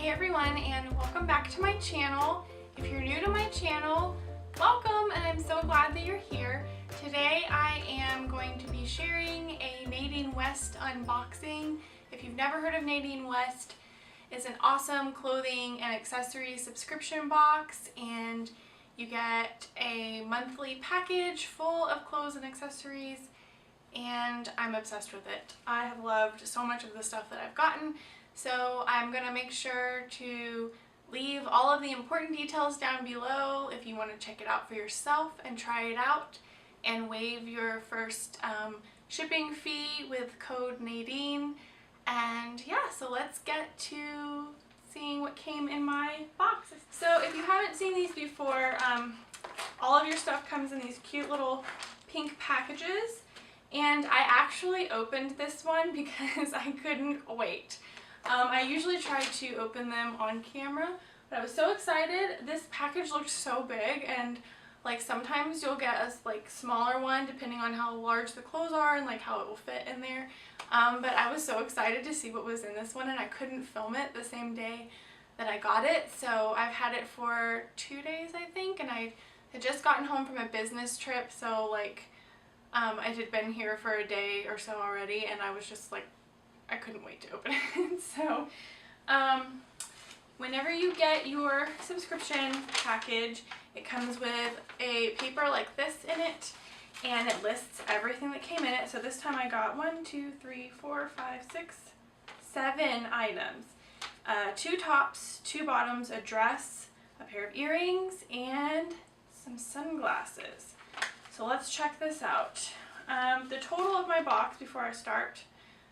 Hey everyone, and welcome back to my channel. If you're new to my channel, welcome, and I'm so glad that you're here. Today I am going to be sharing a Nadine West unboxing. If you've never heard of Nadine West, it's an awesome clothing and accessories subscription box, and you get a monthly package full of clothes and accessories, and I'm obsessed with it. I have loved so much of the stuff that I've gotten. So I'm going to make sure to leave all of the important details down below if you want to check it out for yourself and try it out and waive your first shipping fee with code Nadine. And yeah, so let's get to seeing what came in my box. So if you haven't seen these before, all of your stuff comes in these cute little pink packages. And I actually opened this one because I couldn't wait. I usually try to open them on camera, but I was so excited. This package looked so big, and like sometimes you'll get a like smaller one depending on how large the clothes are and like how it will fit in there. But I was so excited to see what was in this one, and I couldn't film it the same day that I got it. So I've had it for 2 days, I think, and I had just gotten home from a business trip, so like I had been here for a day or so already, and I was just like, I couldn't wait to open it. So whenever you get your subscription package, it comes with a paper like this in it, and it lists everything that came in it. So this time I got 7 items. 2 tops, 2 bottoms, a dress, a pair of earrings, and some sunglasses. So let's check this out. The total of my box before I start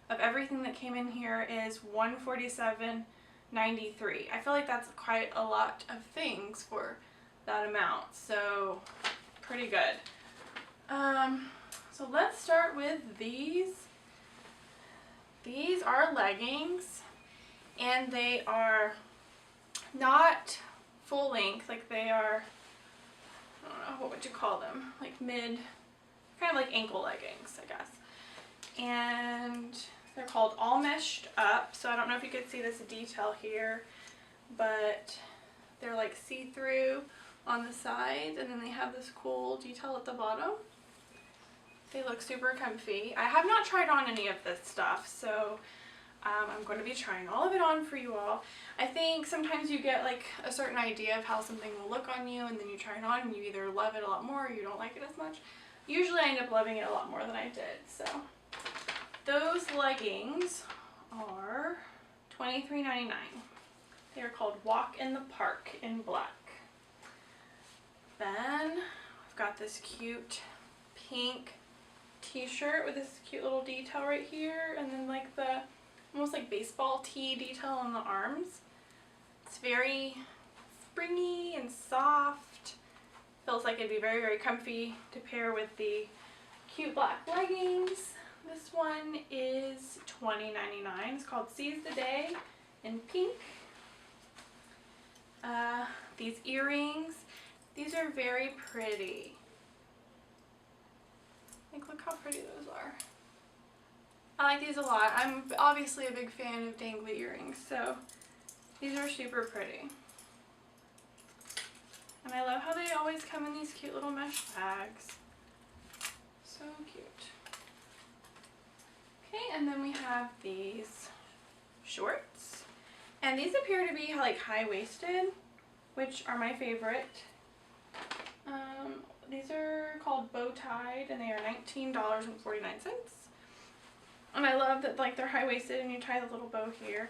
of everything that came in here is $147.93. I feel like that's quite a lot of things for that amount, so pretty good. So let's start with these. These are leggings, and they are not full length, like they are, I don't know, what would you call them? Like mid, kind of like ankle leggings, I guess. And they're called All Meshed Up, so I don't know if you could see this detail here, but they're like see-through on the sides, and then they have this cool detail at the bottom. They look super comfy. I have not tried on any of this stuff, so I'm going to be trying all of it on for you all. I think sometimes you get like a certain idea of how something will look on you, and then you try it on and you either love it a lot more or you don't like it as much. Usually I end up loving it a lot more than I did. So those leggings are $23.99. They are called Walk in the Park in black. Then I've got this cute pink t-shirt with this cute little detail right here, and then like the almost like baseball tee detail on the arms. It's very springy and soft. Feels like it'd be very, very comfy to pair with the cute black leggings. This one is $20.99. It's called Seize the Day in pink. These earrings, these are very pretty. Like, look how pretty those are. I like these a lot. I'm obviously a big fan of dangly earrings, so these are super pretty. And I love how they always come in these cute little mesh bags. So cute. Okay, and then we have these shorts. And these appear to be like high-waisted, which are my favorite. These are called bow-tied, and they are $19.49. And I love that like they're high-waisted and you tie the little bow here.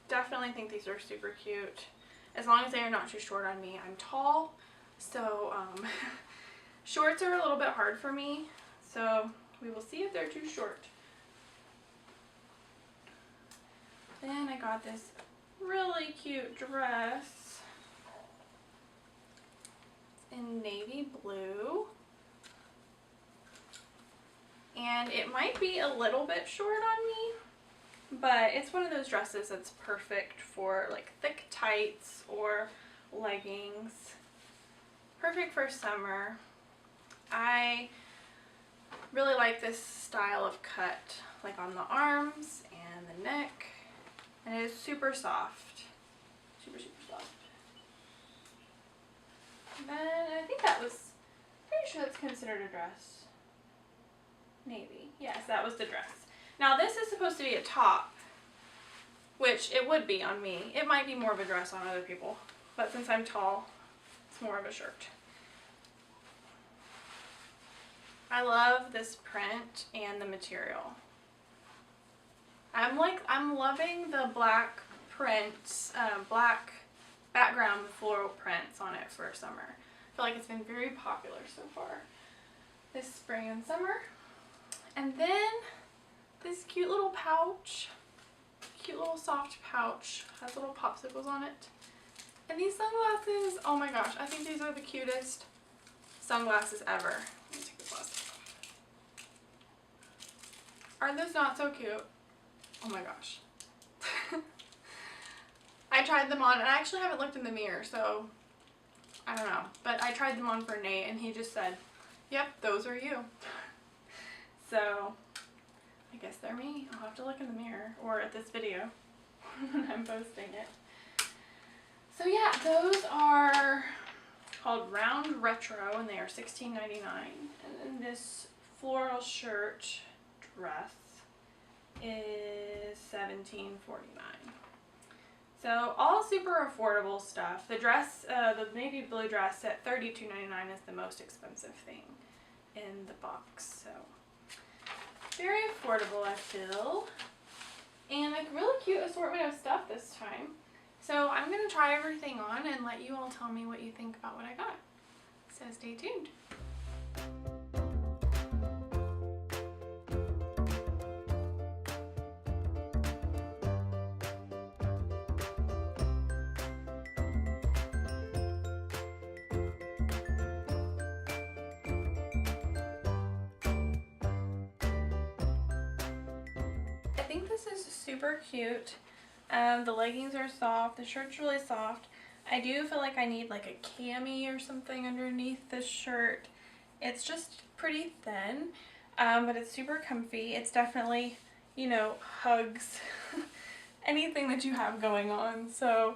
Definitely think these are super cute. As long as they are not too short on me. I'm tall, so shorts are a little bit hard for me. So we will see if they're too short. Then I got this really cute dress in navy blue. And it might be a little bit short on me, but it's one of those dresses that's perfect for like thick tights or leggings. Perfect for summer. I really like this style of cut, like on the arms and the neck And it is super soft. Super, super soft. And then I think that was, pretty sure that's considered a dress. Maybe. Yes, that was the dress. Now this is supposed to be a top, which it would be on me. It might be more of a dress on other people, but since I'm tall, it's more of a shirt. I love this print and the material. I'm loving the black prints, black background with floral prints on it for summer. I feel like it's been very popular so far this spring and summer. And then this cute little pouch, cute little soft pouch, has little popsicles on it. And these sunglasses, oh my gosh, I think these are the cutest sunglasses ever. Let me take this plastic off. Are those not so cute? Oh my gosh. I tried them on, and I actually haven't looked in the mirror, so I don't know. But I tried them on for Nate, and he just said, yep, those are you. So I guess they're me. I'll have to look in the mirror or at this video when I'm posting it. So yeah, those are called Round Retro, and they are $16.99. And then this floral shirt dress is $17.49. So all super affordable stuff. The dress, the navy blue dress at $32.99 is the most expensive thing in the box. So very affordable, I feel. And a really cute assortment of stuff this time. So I'm going to try everything on and let you all tell me what you think about what I got. So stay tuned. I think this is super cute. The leggings are soft, the shirt's really soft. I do feel like I need like a cami or something underneath this shirt. It's just pretty thin, but it's super comfy. It's definitely, you know, hugs anything that you have going on. So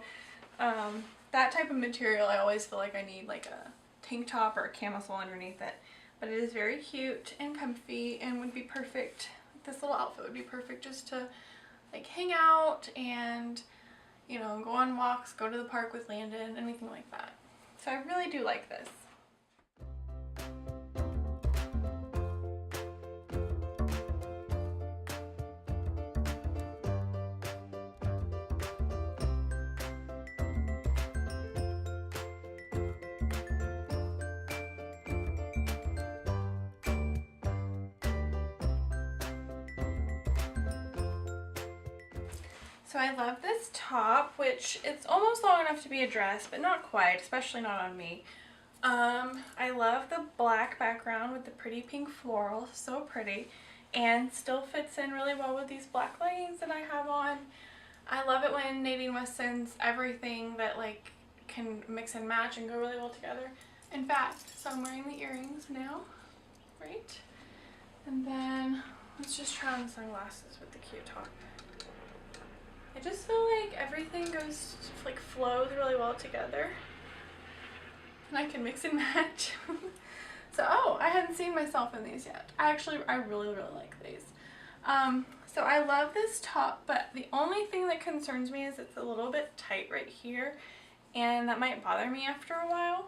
that type of material, I always feel like I need like a tank top or a camisole underneath it. But it is very cute and comfy and would be perfect. This little outfit would be perfect just to like hang out and, you know, go on walks, go to the park with Landon, anything like that. So I really do like this. So I love this top, which it's almost long enough to be a dress, but not quite, especially not on me. I love the black background with the pretty pink floral, so pretty, and still fits in really well with these black leggings that I have on. I love it when Nadine West sends everything that like can mix and match and go really well together. In fact, so I'm wearing the earrings now, right? And then let's just try on the sunglasses with the cute top. I just feel like everything goes, like, flows really well together. And I can mix and match. So, oh, I hadn't seen myself in these yet. I really, really like these. So I love this top, but the only thing that concerns me is it's a little bit tight right here. And that might bother me after a while.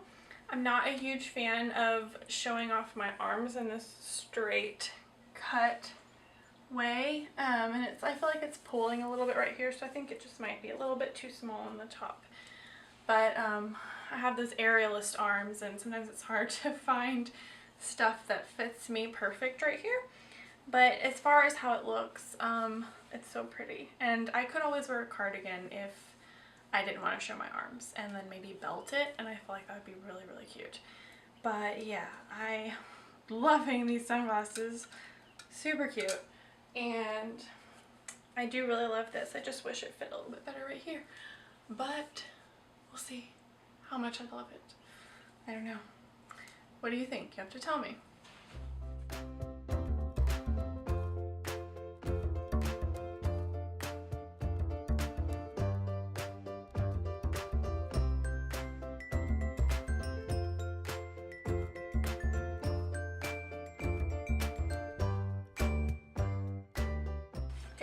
I'm not a huge fan of showing off my arms in this straight cut way, and I feel like it's pulling a little bit right here, so I think it just might be a little bit too small on the top. But I have those aerialist arms, and sometimes it's hard to find stuff that fits me perfect right here. But as far as how it looks, it's so pretty, and I could always wear a cardigan if I didn't want to show my arms, and then maybe belt it, and I feel like that would be really, really cute. But yeah, I'm loving these sunglasses. Super cute. And I do really love this. I just wish it fit a little bit better right here. But we'll see how much I love it. I don't know. What do you think? You have to tell me.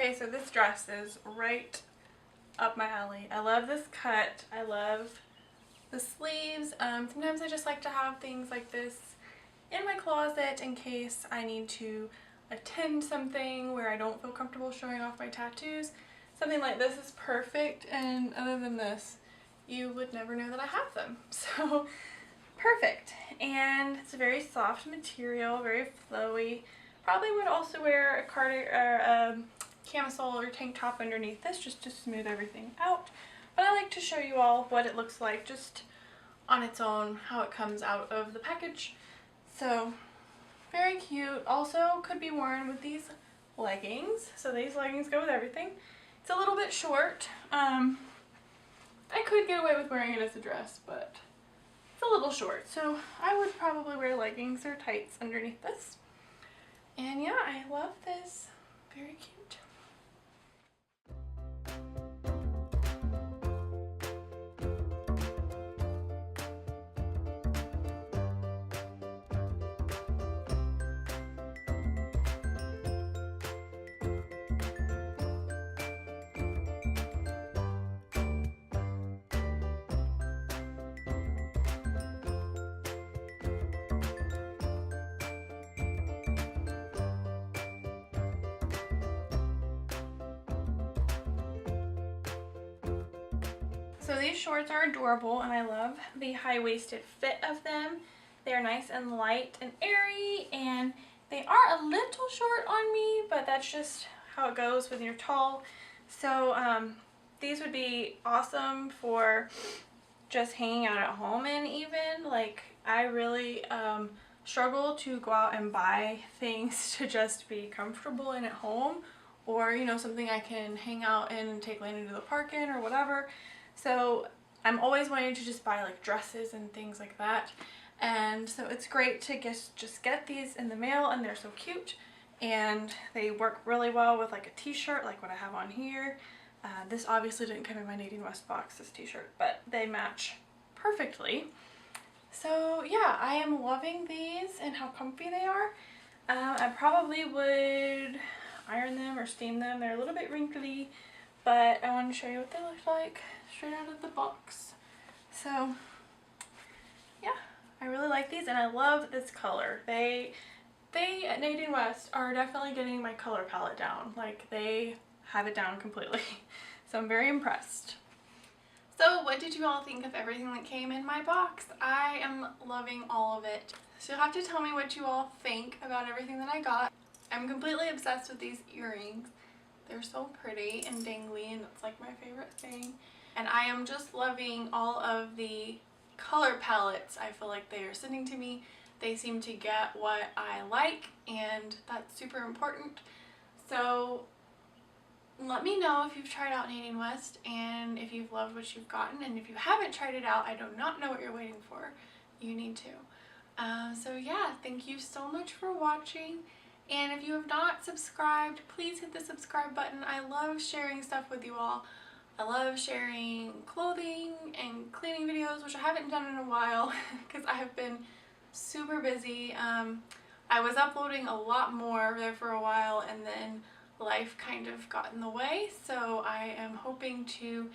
Okay, so this dress is right up my alley. I love this cut. I love the sleeves. Sometimes I just like to have things like this in my closet in case I need to attend something where I don't feel comfortable showing off my tattoos. Something like this is perfect, and other than this, you would never know that I have them. So perfect. And it's a very soft material, very flowy. Probably would also wear a camisole or tank top underneath this just to smooth everything out. But I like to show you all what it looks like just on its own, how it comes out of the package. So very cute. Also could be worn with these leggings. So these leggings go with everything. It's a little bit short. I could get away with wearing it as a dress, but it's a little short. So I would probably wear leggings or tights underneath this. And yeah, I love this. Very cute. So these shorts are adorable, and I love the high-waisted fit of them. They're nice and light and airy, and they are a little short on me, but that's just how it goes when you're tall. So these would be awesome for just hanging out at home in. Even like I really struggle to go out and buy things to just be comfortable in at home, or you know, something I can hang out in and take Landon to the park in or whatever. So I'm always wanting to just buy like dresses and things like that, and so it's great to just get these in the mail, and they're so cute, and they work really well with like a t-shirt like what I have on here. This obviously didn't come in my Nadine West box, this t-shirt, but they match perfectly. So yeah, I am loving these and how comfy they are. I probably would iron them or steam them. They're a little bit wrinkly, but I want to show you what they look like straight out of the box. So yeah, I really like these, and I love this color. They at Nadine West are definitely getting my color palette down. Like, they have it down completely. So I'm very impressed. So what did you all think of everything that came in my box? I am loving all of it. So you'll have to tell me what you all think about everything that I got. I'm completely obsessed with these earrings. They're so pretty and dangly, and it's like my favorite thing. And I am just loving all of the color palettes. I feel like they are sending to me. They seem to get what I like, and that's super important. So let me know if you've tried out Nadine West and if you've loved what you've gotten. And if you haven't tried it out, I do not know what you're waiting for. You need to. So yeah, thank you so much for watching. And if you have not subscribed, please hit the subscribe button. I love sharing stuff with you all. I love sharing clothing and cleaning videos, which I haven't done in a while because I have been super busy. I was uploading a lot more there for a while, and then life kind of got in the way. So I am hoping to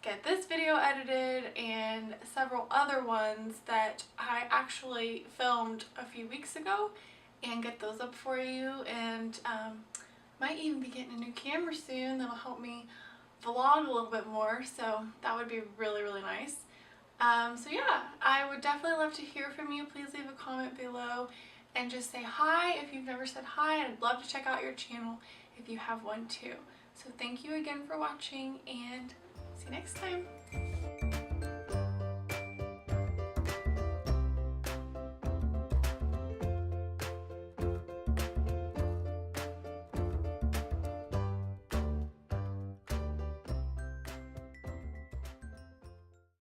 get this video edited and several other ones that I actually filmed a few weeks ago, and get those up for you. And might even be getting a new camera soon that'll help me vlog a little bit more, so that would be really, really nice. So yeah, I would definitely love to hear from you. Please leave a comment below and just say hi if you've never said hi. I'd love to check out your channel if you have one too. So thank you again for watching, and see you next time.